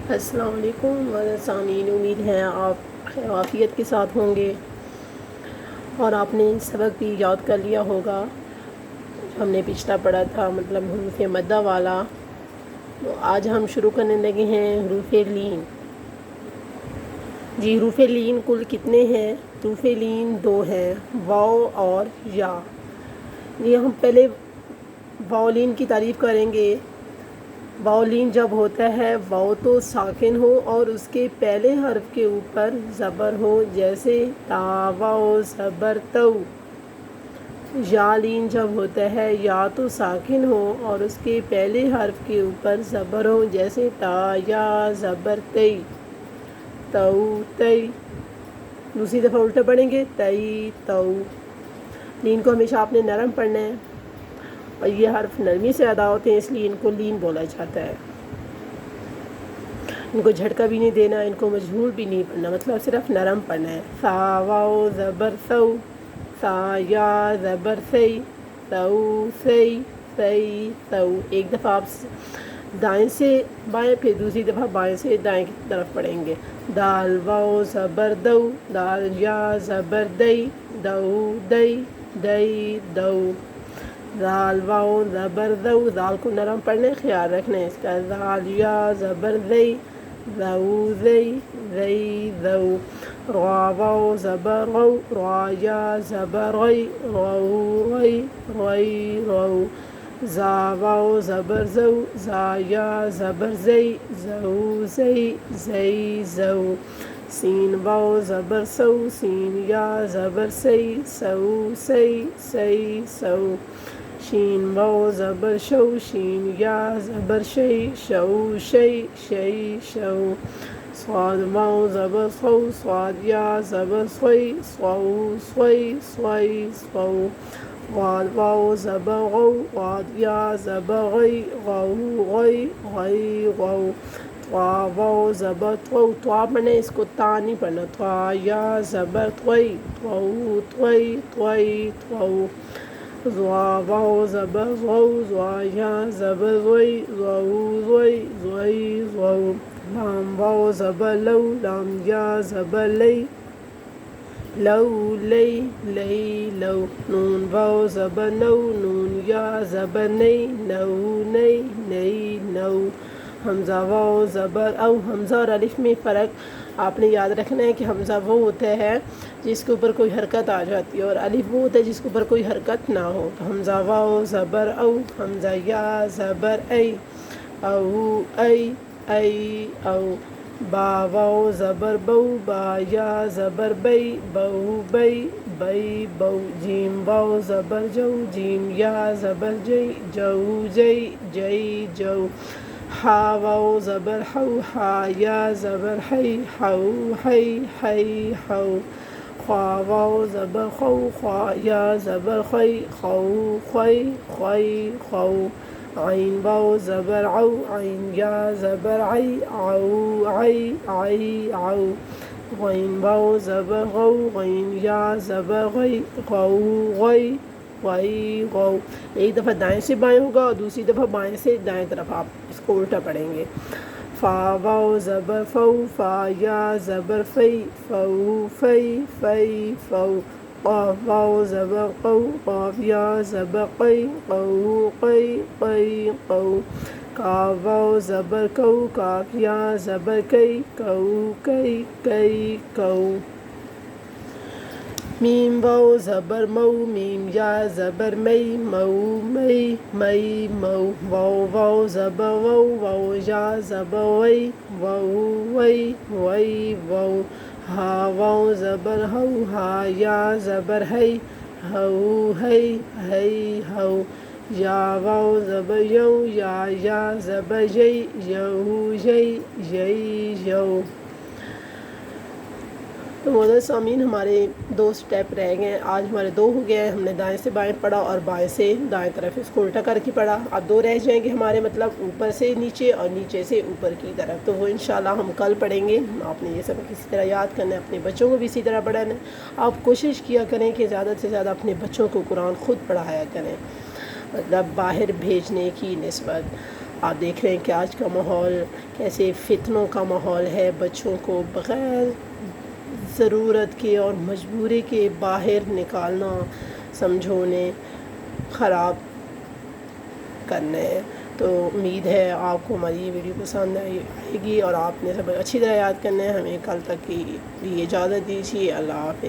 السلام علیکم سامعین، امید ہے آپ خیر عافیت کے ساتھ ہوں گے اور آپ نے سبق بھی یاد کر لیا ہوگا جو ہم نے پچھلا پڑھا تھا، مطلب حروف مدہ والا۔ تو آج ہم شروع کرنے لگے ہیں حروف لین۔ جی، حروف لین کل کتنے ہیں؟ حروف لین 2 ہیں، واو اور یا۔ یہ ہم پہلے واو لین کی تعریف کریں گے۔ واو لین جب ہوتا ہے واو تو ساکن ہو اور اس کے پہلے حرف کے اوپر زبر ہو، جیسے تا واو زبر تو۔ یا لین جب ہوتا ہے یا تو ساکن ہو اور اس کے پہلے حرف کے اوپر زبر ہو، جیسے تا یا زبر تی، تو تی۔ دوسری دفعہ الٹا پڑھیں گے، تی تو۔ لین کو ہمیشہ آپ نے نرم پڑھنا ہے اور یہ حرف نرمی سے ادا ہوتے ہیں، اس لیے ان کو لین بولا جاتا ہے۔ ان کو جھٹکا بھی نہیں دینا، ان کو مجہول بھی نہیں پڑھنا، مطلب صرف نرم پڑھنا ہے۔ سا واو زبر سو، سا یا زبر سی، سو سی، سی سو۔ ایک دفعہ آپ دائیں سے بائیں، پھر دوسری دفعہ بائیں سے دائیں کی طرف پڑھیں گے۔ دال واو زبر دو، دال یا زبر دئی، دو دئی، دئی دو۔ دال واو زبر دو، دال کو نرم پڑھنے، خیال رکھنا ہے اس کا۔ دال یا زبر زئی، زو زئی، زئی زو۔ را واو زبر رو، را یا زبر غی، رو غی، غی رو۔ زا واو زبر زو، زا یا زبر زئی، زو زئی، زئی زو۔ سین واو زبر سو، سین یا زبر سی، سو سی، سی سو۔ شین واو زبر شو، شین یا زبر شی، شو شی، شی شو۔ صاد واو زبر صو، صاد یا زبر صوی، صو صوی، صوی صو۔ غاد واو زبر غو، غاد یا زبر غی، غو غی، غی غو۔ طا واو زبر طو، طا پڑھنا ہے، اس کو تا نہیں پڑھنا۔ طا یا زبر طوی، طو طوی، طوی طو۔ ضا واو زبر ضو، ضا یا زبر ضوی، ضو ضوی، ضوی ضو۔ لام واو زبر لو، لام یا زبر لی، لو لی، لی لو۔ نون واو زبر نو، نون یا زبر نئی، نو نئی، نئی نو۔ حمزہ واو زبر او، حمزہ اور الف میں فرق آپ نے یاد رکھنا ہے کہ حمزہ وہ ہوتا ہے جس کے اوپر کوئی حرکت آ جاتی ہے اور الف وہ ہوتا ہے جس کے اوپر کوئی حرکت نہ ہو۔ تو حمزہ واو زبر او، حمزہ یا زبر ای، او ای، ای او۔ با واو زبر بو، با یا زبر بئی، بو بئی، بئی بو۔ جیم واو زبر جو، جیم یا زبر جئی، جو جئی، جئی جو۔ ہا واو زبر ہو، ہا یا زبر حی، ہو حی، حی ہو۔ خوا واو زبر خو، خوا یا زبر خی، خو خی، خی خو۔ عین واو زبر عو، عین یا زبر عی، عو عی، عی عو۔ غین واو زبر غو، غین یا زبر غی، غو غی، غی غو۔ ایک دفعہ دائیں سے بائیں ہوگا اور دوسری دفعہ بائیں سے دائیں طرف آپ اس کو الٹا پڑھیں گے۔ فا واو زبر فو، فا یا زبر فی، فو فی، فی فو۔ قاف واو زبر قو، قاف یا زبر قی، قو قی، قی قو۔ کاف واو زبر کو، کاف یا زبر کئی، کو کئی، کئی کو۔ میم واو زبر مو، میم یا زبر مئی، مو مئی، مئی مو۔ واو واو زبر وو، واو یا زبر وئی، وو وئی، وئی وو۔ ہا واو زبر ہو، ہا یا زبر ہئی، ہو ہئی، ہئی ہو۔ یا واو زبر یو، یا زبر یئی، یو یئی، یئی یو۔ تو معزز سامعین، ہمارے 2 سٹیپ رہ گئے ہیں، آج ہمارے 2 ہو گئے ہیں۔ ہم نے دائیں سے بائیں پڑھا اور بائیں سے دائیں طرف اس کو الٹا کر کے پڑھا۔ اب 2 رہ جائیں گے ہمارے، مطلب اوپر سے نیچے اور نیچے سے اوپر کی طرف، تو وہ انشاءاللہ ہم کل پڑھیں گے۔ آپ نے یہ سبق اسی طرح یاد کرنا ہے، اپنے بچوں کو بھی اسی طرح پڑھانا ہے۔ آپ کوشش کیا کریں کہ زیادہ سے زیادہ اپنے بچوں کو قرآن خود پڑھایا کریں، مطلب باہر بھیجنے کی نسبت۔ آپ دیکھ رہے ہیں کہ آج کا ماحول کیسے فتنوں کا ماحول ہے، بچوں کو بغیر ضرورت کے اور مجبوری کے باہر نکالنا سمجھونے خراب کرنے۔ تو امید ہے آپ کو ہماری یہ ویڈیو پسند آئے گی اور آپ نے سب اچھی طرح یاد کرنا ہے۔ ہمیں کل تک کی بھی اجازت دیجیے۔ اللہ حافظ۔